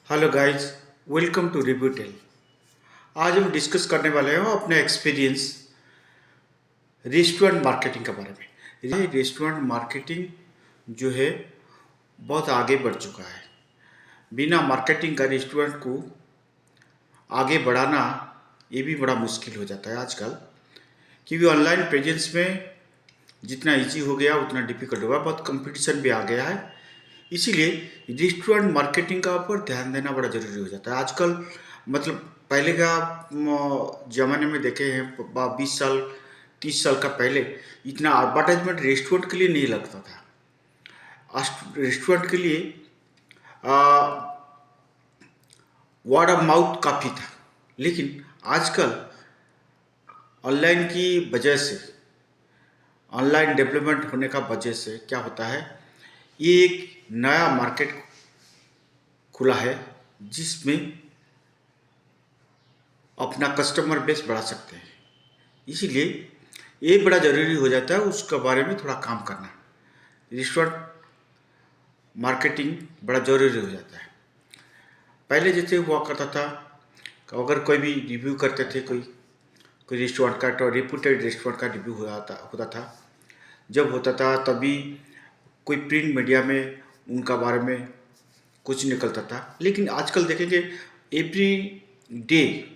Hello guys, welcome to review tale. आज हम discuss करने वाले हैं अपने एक्सपीरियंस रेस्टोरेंट मार्केटिंग के बारे में। ये रेस्टोरेंट मार्केटिंग जो है बहुत आगे बढ़ चुका है। बिना मार्केटिंग का रेस्टोरेंट को आगे बढ़ाना ये भी बड़ा मुश्किल हो जाता है आजकल, क्योंकि ऑनलाइन प्रेजेंस में जितना इजी हो गया उतना डिफिकल्ट होगा। बहुत कंपटीशन भी आ गया है, इसीलिए रेस्टोरेंट मार्केटिंग का ऊपर ध्यान देना बड़ा ज़रूरी हो जाता है आजकल। मतलब पहले का ज़माने में देखे हैं 20 साल 30 साल का पहले इतना एडवर्टाइजमेंट रेस्टोरेंट के लिए नहीं लगता था। रेस्टोरेंट के लिए वर्ड ऑफ माउथ काफ़ी था, लेकिन आजकल ऑनलाइन की वजह से, ऑनलाइन डेवलपमेंट होने का वजह से क्या होता है, ये एक नया मार्केट खुला है जिसमें अपना कस्टमर बेस बढ़ा सकते हैं। इसीलिए ये बड़ा ज़रूरी हो जाता है उसके बारे में थोड़ा काम करना। रेस्टोरेंट मार्केटिंग बड़ा ज़रूरी हो जाता है। पहले जैसे हुआ करता था कि अगर कोई भी रिव्यू करते थे, कोई रेस्टोरेंट का, तो रेपुटेड रेस्टोरेंट का रिव्यू होता था। जब होता था तभी कोई प्रिंट मीडिया में उनका बारे में कुछ निकलता था। लेकिन आजकल देखेंगे एवरी डे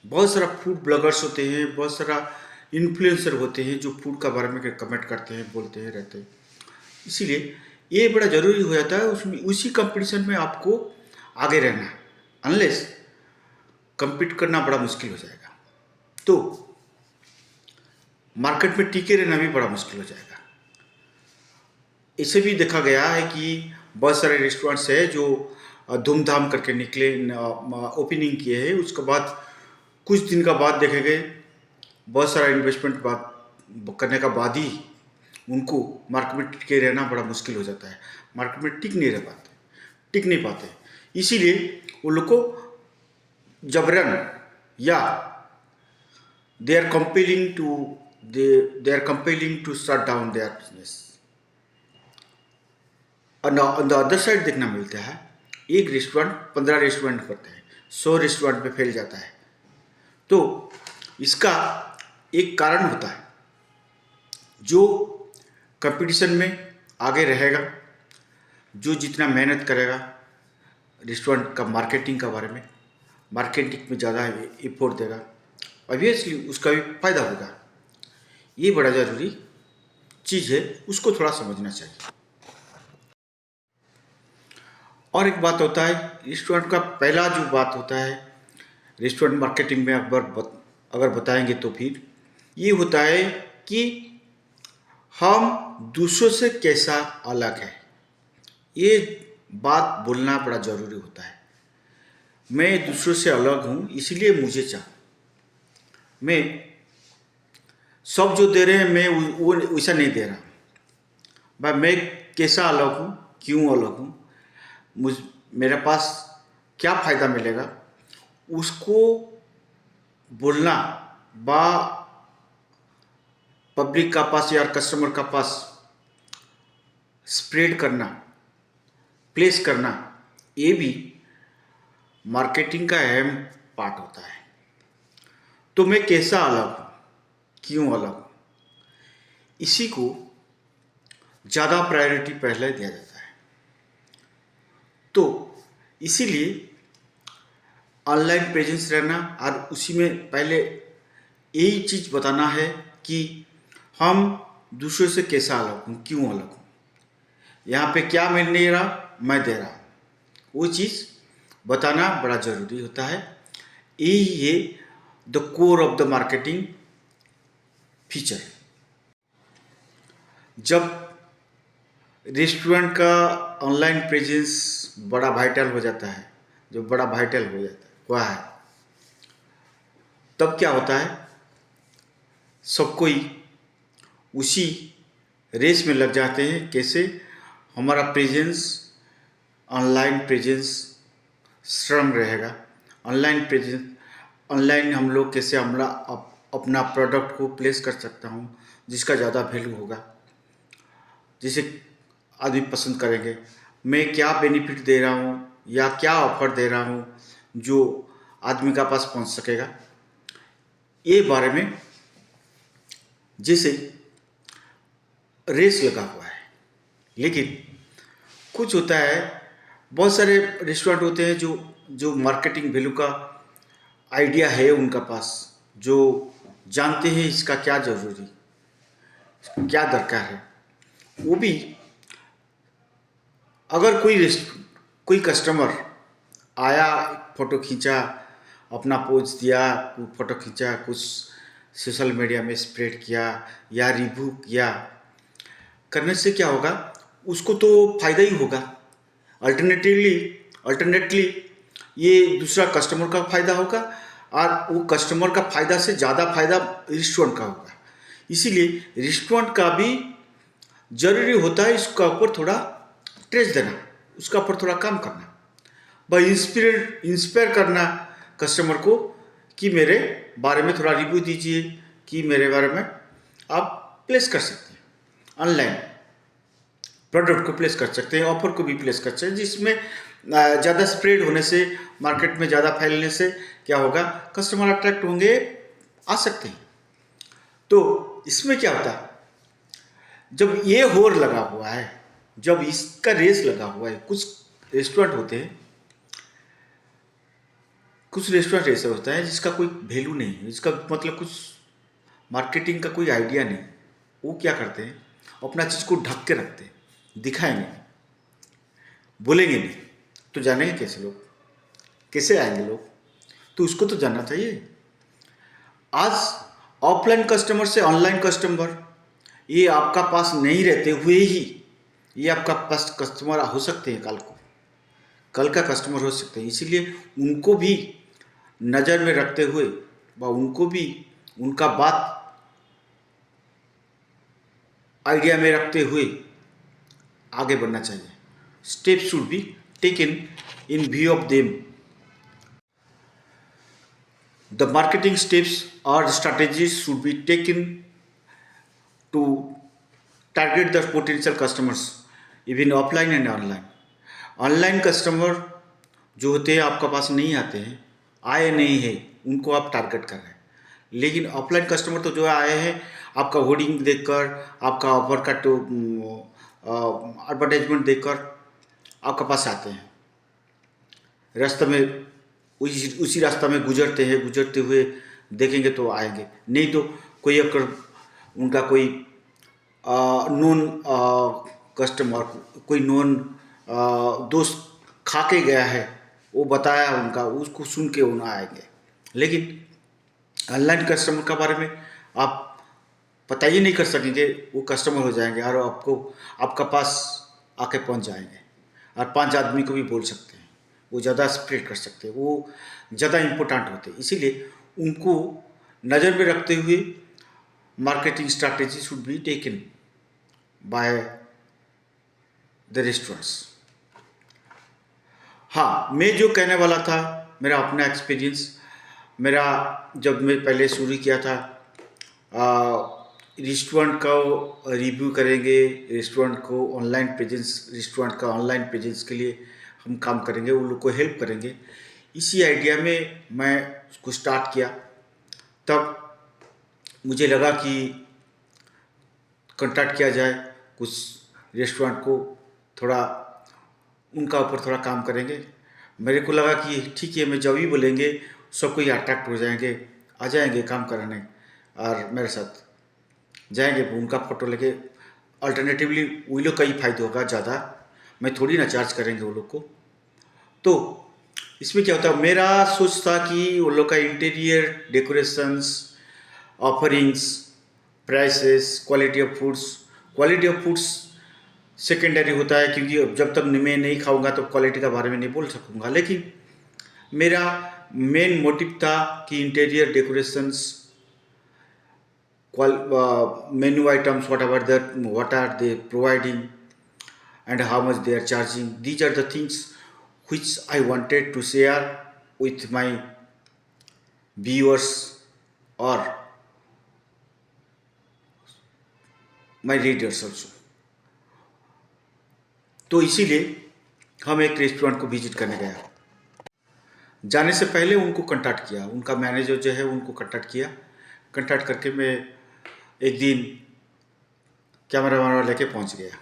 बहुत सारा फूड ब्लॉगर्स होते हैं, बहुत सारा इन्फ्लुएंसर होते हैं जो फूड का बारे में कमेंट करते हैं, बोलते हैं, रहते हैं। इसीलिए ये बड़ा ज़रूरी हो जाता है उसमें, उसी कंपटीशन में आपको आगे रहना है। अनलेस compete करना बड़ा मुश्किल हो जाएगा, तो मार्केट में टिके रहना भी बड़ा मुश्किल हो जाएगा। इसे भी देखा गया है कि बहुत सारे रेस्टोरेंट्स है जो धूमधाम करके निकले, ओपनिंग किए हैं, उसके बाद कुछ दिन का बाद देखे गए बहुत सारा इन्वेस्टमेंट करने का बाद ही उनको मार्केट में टिके रहना बड़ा मुश्किल हो जाता है। मार्केट में टिक नहीं पाते। इसीलिए उन लोग को जबरन या they are compelling to shut down their business. On the other side देखना मिलता है, एक रेस्टोरेंट 15 रेस्टोरेंट करते हैं, 100 रेस्टोरेंट पे फैल जाता है। तो इसका एक कारण होता है, जो कंपटीशन में आगे रहेगा, जो जितना मेहनत करेगा रेस्टोरेंट का मार्केटिंग का बारे में, मार्केटिंग में ज़्यादा एफर्ट देगा, ऑब्वियसली उसका भी फायदा होगा। ये बड़ा ज़रूरी चीज़ है, उसको थोड़ा समझना चाहिए। और एक बात होता है रेस्टोरेंट का, पहला जो बात होता है रेस्टोरेंट मार्केटिंग में अगर बताएंगे तो फिर ये होता है कि हम दूसरों से कैसा अलग है, ये बात बोलना बड़ा ज़रूरी होता है। मैं दूसरों से अलग हूँ, इसलिए मुझे मैं सब जो दे रहे हैं मैं वो वैसा नहीं दे रहा। भाई मैं कैसा अलग हूँ, क्यों अलग हूँ, मेरे पास क्या फ़ायदा मिलेगा, उसको बोलना बा पब्लिक का पास या कस्टमर का पास स्प्रेड करना, प्लेस करना, ये भी मार्केटिंग का अहम पार्ट होता है। तो मैं कैसा अलग हूँ, क्यों अलग हूँ, इसी को ज़्यादा प्रायोरिटी पहले दिया जाता है। तो इसीलिए ऑनलाइन प्रेजेंस रहना और उसी में पहले यही चीज़ बताना है कि हम दूसरों से कैसा अलग हूँ, क्यों अलग हूँ, यहाँ पे क्या मिल नहीं रहा मैं दे रहा हूँ, वो चीज़ बताना बड़ा ज़रूरी होता है। यही है the core of the marketing feature. जब रेस्टोरेंट का ऑनलाइन प्रेजेंस बड़ा वाइटल हो जाता है, जो बड़ा वाइटल हो जाता है वह है, तब क्या होता है, सब कोई उसी रेस में लग जाते हैं, कैसे हमारा प्रेजेंस, ऑनलाइन प्रेजेंस स्ट्रांग रहेगा। ऑनलाइन हम लोग कैसे अपना प्रोडक्ट को प्लेस कर सकता हूँ जिसका ज़्यादा वैल्यू होगा, जिसे आदमी पसंद करेंगे। मैं क्या बेनिफिट दे रहा हूँ या क्या ऑफर दे रहा हूँ जो आदमी का पास पहुँच सकेगा, ये बारे में जैसे रेस लगा हुआ है। लेकिन कुछ होता है, बहुत सारे रेस्टोरेंट होते हैं जो जो मार्केटिंग वैल्यू का आइडिया है उनका पास, जो जानते हैं इसका क्या ज़रूरी, क्या दरकार है। वो भी अगर कोई कस्टमर आया, फ़ोटो खींचा, अपना पोज दिया, फ़ोटो खींचा, कुछ सोशल मीडिया में स्प्रेड किया या रिव्यू किया, करने से क्या होगा, उसको तो फ़ायदा ही होगा। अल्टरनेटली ये दूसरा कस्टमर का फ़ायदा होगा और वो कस्टमर का फ़ायदा से ज़्यादा फ़ायदा रेस्टोरेंट का होगा। इसीलिए रेस्टोरेंट का भी ज़रूरी होता है इसका ऊपर थोड़ा ट्रेस देना, उसका ऊपर थोड़ा काम करना, भाई इंस्पायर करना कस्टमर को कि मेरे बारे में थोड़ा रिव्यू दीजिए, कि मेरे बारे में आप प्लेस कर सकते हैं, ऑनलाइन प्रोडक्ट को प्लेस कर सकते हैं, ऑफर को भी प्लेस कर सकते हैं, जिसमें ज़्यादा स्प्रेड होने से, मार्केट में ज़्यादा फैलने से क्या होगा, कस्टमर अट्रैक्ट होंगे, आ सकते हैं। तो इसमें क्या होता है, जब ये होर लगा हुआ है, जब इसका रेस लगा हुआ है, कुछ रेस्टोरेंट ऐसे होता है जिसका कोई वैल्यू नहीं है, जिसका मतलब कुछ मार्केटिंग का कोई आइडिया नहीं। वो क्या करते हैं, अपना चीज़ को ढक के रखते हैं, दिखाएंगे नहीं, बोलेंगे नहीं, तो जानेंगे कैसे लोग, कैसे आएंगे लोग। तो उसको तो जानना चाहिए। आज ऑफलाइन कस्टमर से ऑनलाइन कस्टमर, ये आपका पास नहीं रहते हुए ही ये आपका पास कस्टमर हो सकते हैं, कल का कस्टमर हो सकते हैं। इसीलिए उनको भी नज़र में रखते हुए व उनको भी उनका बात आइडिया में रखते हुए आगे बढ़ना चाहिए। Step should be taken in view of them. The marketing steps or strategies should be taken to target the potential customers, even offline and online. Online customer जो होते हैं आपका पास नहीं आते हैं, आए नहीं है, उनको आप टारगेट कर रहे हैं। लेकिन ऑफलाइन कस्टमर तो जो आए हैं, आपका होर्डिंग देखकर, आपका ऑफर का तो एडवर्टाइजमेंट देखकर आपके पास आते हैं। रास्ते में उसी रास्ता में गुजरते हुए देखेंगे तो आएंगे, नहीं तो कोई अगर उनका कोई नॉन कस्टमर, कोई नॉन दोस्त खा के गया है, वो बताया उनका, उसको सुन के वो ना आएंगे। लेकिन ऑनलाइन कस्टमर के बारे में आप पता ही नहीं कर सकेंगे, वो कस्टमर हो जाएंगे और आपका पास आके पहुंच जाएंगे और 5 आदमी को भी बोल सकते हैं, वो ज़्यादा स्प्रेड कर सकते हैं, वो ज़्यादा इम्पोर्टेंट होते हैं। इसीलिए उनको नज़र में रखते हुए marketing strategy should be taken by the restaurants. हाँ, मैं जो कहने वाला था, मेरा अपना एक्सपीरियंस, मेरा जब मैं पहले शुरू किया था, रेस्टोरेंट का रिव्यू करेंगे, रेस्टोरेंट का ऑनलाइन प्रेजेंस के लिए हम काम करेंगे, उन लोग को हेल्प करेंगे। इसी आइडिया में मैं उसको स्टार्ट किया। तब मुझे लगा कि कॉन्टैक्ट किया जाए कुछ रेस्टोरेंट को, थोड़ा उनका ऊपर थोड़ा काम करेंगे। मेरे को लगा कि ठीक है, मैं जब भी बोलेंगे सब कोई अट्रैक्ट हो जाएंगे, आ जाएंगे काम कराने और मेरे साथ जाएंगे, उनका फ़ोटो लेके। अल्टरनेटिवली वही लोग का ही फ़ायदा होगा ज़्यादा, मैं थोड़ी ना चार्ज करेंगे वो लोग को। तो इसमें क्या होता है, मेरा सोच था कि वो लोग का interior decorations, offerings, prices, quality of foods secondary होता है, क्योंकि जब तक मैं नहीं खाऊंगा तो क्वालिटी का बारे में नहीं बोल सकूंगा। लेकिन मेरा मेन मोटिव था कि interior decorations, menu items, what are they providing and how much they are charging. These are the things which I wanted to share with my viewers or my readers also. तो इसीलिए हम एक restaurant को visit करने गया। जाने से पहले उनको कांटेक्ट किया, उनका मैनेजर जो है उनको कांटेक्ट किया। कांटेक्ट करके मैं एक दिन कैमरा वैमरा लेके पहुंच गया।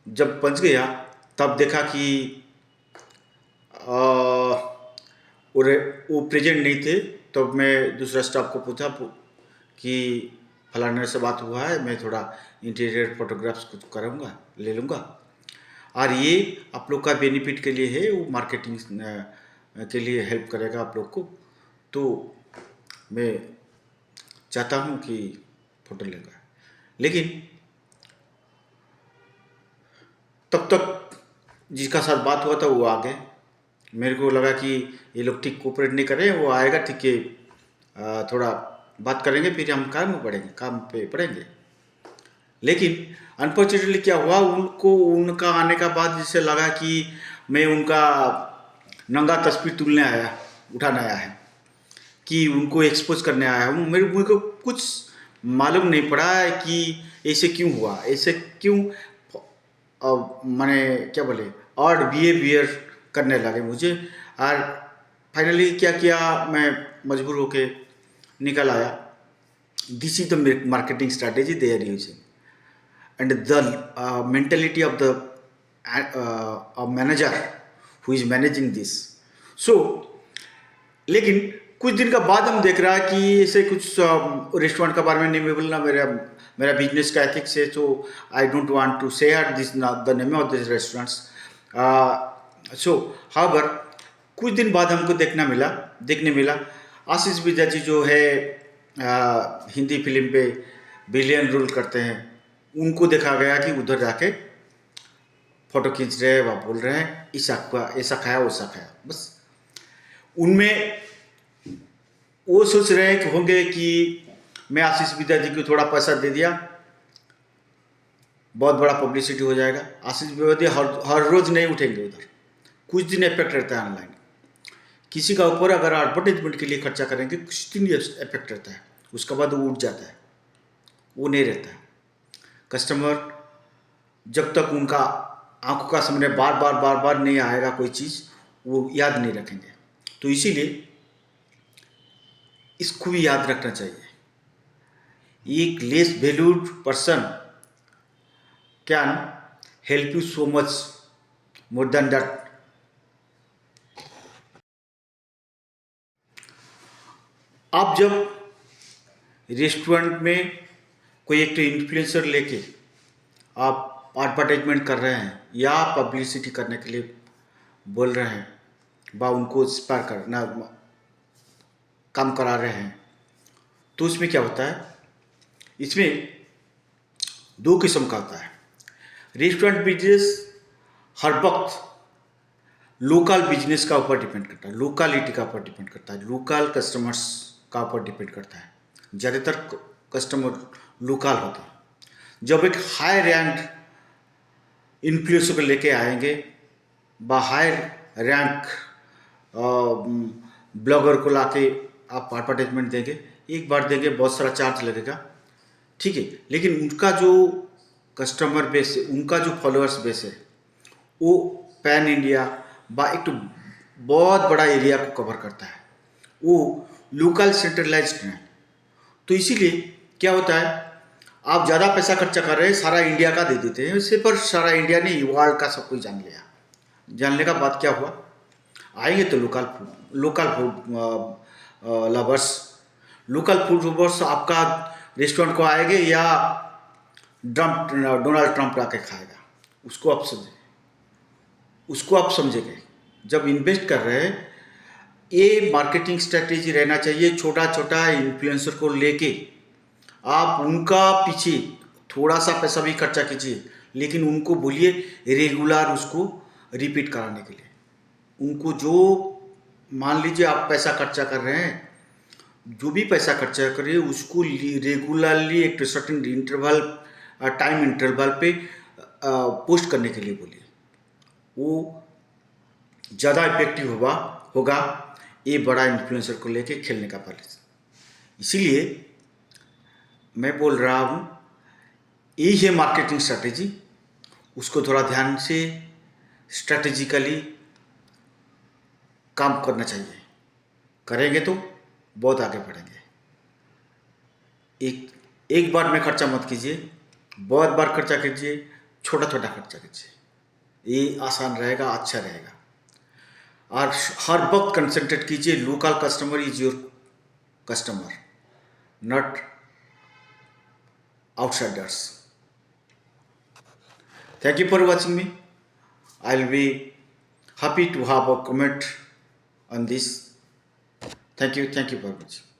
जब पहुंच गया तब देखा कि वो प्रेजेंट नहीं थे। तब मैं दूसरा स्टाफ को पूछा कि फलाने से बात हुआ है, मैं थोड़ा इंटीरियर फोटोग्राफ्स कुछ करूँगा, ले लूँगा, और ये आप लोग का बेनिफिट के लिए है, वो मार्केटिंग के लिए हेल्प करेगा आप लोग को, तो मैं चाहता हूँ कि फ़ोटो लेगा। लेकिन तब तक जिसका साथ बात हुआ था वो आ गए। मेरे को लगा कि ये लोग ठीक कोऑपरेट नहीं कर रहे हैं, वो आएगा, ठीक है, थोड़ा बात करेंगे, फिर हम काम पे पड़ेंगे। लेकिन अनफॉर्चुनेटली क्या हुआ, उनका आने का बाद जैसे लगा कि मैं उनका नंगा तस्वीर उठाने आया है, कि उनको एक्सपोज करने आया हूँ। मेरे को कुछ मालूम नहीं पड़ा है कि ऐसे क्यों हुआ, ऐसे क्यों मैंने क्या बोले ऑड बिहेवियर करने लगे मुझे। और फाइनली क्या किया, मैं मजबूर होके निकल आया। This is the marketing strategy they are using and the mentality of the manager who is managing this. So लेकिन कुछ दिन का बाद हम देख रहा है कि ऐसे कुछ रेस्टोरेंट के बारे में नहीं बोलना, मेरा बिजनेस का एथिक्स है, तो आई डोंट वांट टू से this the name of this restaurants. So however कुछ दिन बाद हमको देखने मिला आशीष विद्या जी जो है हिंदी फिल्म पे बिलियन रोल करते हैं, उनको देखा गया कि उधर जाके फोटो खींच रहे हैं, वह बोल रहे हैं ऐसा खाया वैसा खाया। बस उनमें वो सोच रहे हैं कि होंगे कि मैं आशीष विद्या जी को थोड़ा पैसा दे दिया, बहुत बड़ा पब्लिसिटी हो जाएगा। आशीष विद्या हर रोज नहीं उठेंगे उधर, कुछ दिन इफेक्ट रहता है ऑनलाइन। किसी का ऊपर अगर एडवर्टाइजमेंट के लिए खर्चा करेंगे कुछ दिन इफेक्ट रहता है, उसके बाद वो उठ जाता है, वो नहीं रहता है। कस्टमर जब तक उनका आंखों का सामने बार बार नहीं आएगा कोई चीज़, वो याद नहीं रखेंगे। तो इसीलिए इसको भी याद रखना चाहिए। एक less valued person can help you so much more than that. आप जब रेस्टोरेंट में कोई एक तो इन्फ्लुएंसर लेके आप एडवर्टाइजमेंट कर रहे हैं या पब्लिसिटी करने के लिए बोल रहे हैं, बा उनको इंस्पायर करना काम करा रहे हैं, तो उसमें क्या होता है, इसमें दो किस्म का होता है। रेस्टोरेंट बिजनेस हर वक्त लोकल बिजनेस का ऊपर डिपेंड करता है, लोकालिटी का ऊपर डिपेंड करता है, लोकल कस्टमर्स का ऊपर डिपेंड करता है। ज़्यादातर कस्टमर लोकल होते हैं। जब एक हाई रैंक इन्फ्लुएंसर को लेके आएंगे, बा हाई रैंक ब्लॉगर को लाके आप एडवर्टाइजमेंट देंगे, एक बार देंगे, बहुत सारा चार्ज लगेगा, ठीक है। लेकिन उनका जो कस्टमर बेस है, उनका जो फॉलोअर्स बेस है, वो पैन इंडिया बा एक तो बहुत बड़ा एरिया को कवर करता है, वो लोकल सेंट्रलाइज्ड है। तो इसीलिए क्या होता है, आप ज़्यादा पैसा खर्चा कर रहे हैं, सारा इंडिया का दे देते हैं इससे, पर सारा इंडिया नहीं, वर्ल्ड का सब कुछ जान लिया। जानने का बाद क्या हुआ, आएंगे तो लोकल फूड लवर्स आपका रेस्टोरेंट को आएंगे या डोनाल्ड ट्रंप आके खाएगा, उसको आप समझेंगे। जब इन्वेस्ट कर रहे हैं, ये मार्केटिंग स्ट्रेटेजी रहना चाहिए। छोटा छोटा इन्फ्लुएंसर को लेके आप उनका पीछे थोड़ा सा पैसा भी खर्चा कीजिए, लेकिन उनको बोलिए रेगुलर उसको रिपीट कराने के लिए। उनको जो मान लीजिए आप पैसा खर्चा कर रहे हैं, जो भी पैसा खर्चा करिए उसको रेगुलरली एक सर्टेन इंटरवल टाइम इंटरवल पे पोस्ट करने के लिए बोलिए, वो ज़्यादा इफेक्टिव होगा ये बड़ा इन्फ्लुएंसर को लेके खेलने का पॉलिसी। इसीलिए मैं बोल रहा हूँ, यही है मार्केटिंग स्ट्रैटेजी। उसको थोड़ा ध्यान से स्ट्रैटेजिकली काम करना चाहिए। करेंगे तो बहुत आगे बढ़ेंगे। एक एक बार में खर्चा मत कीजिए, बहुत बार खर्चा कीजिए, छोटा छोटा खर्चा कीजिए। ये आसान रहेगा, अच्छा रहेगा। और हर वक्त कंसंट्रेट कीजिए, local customer is your customer, not outsiders. Thank you for watching me. I'll be happy to have a comment on this. Thank you for watching.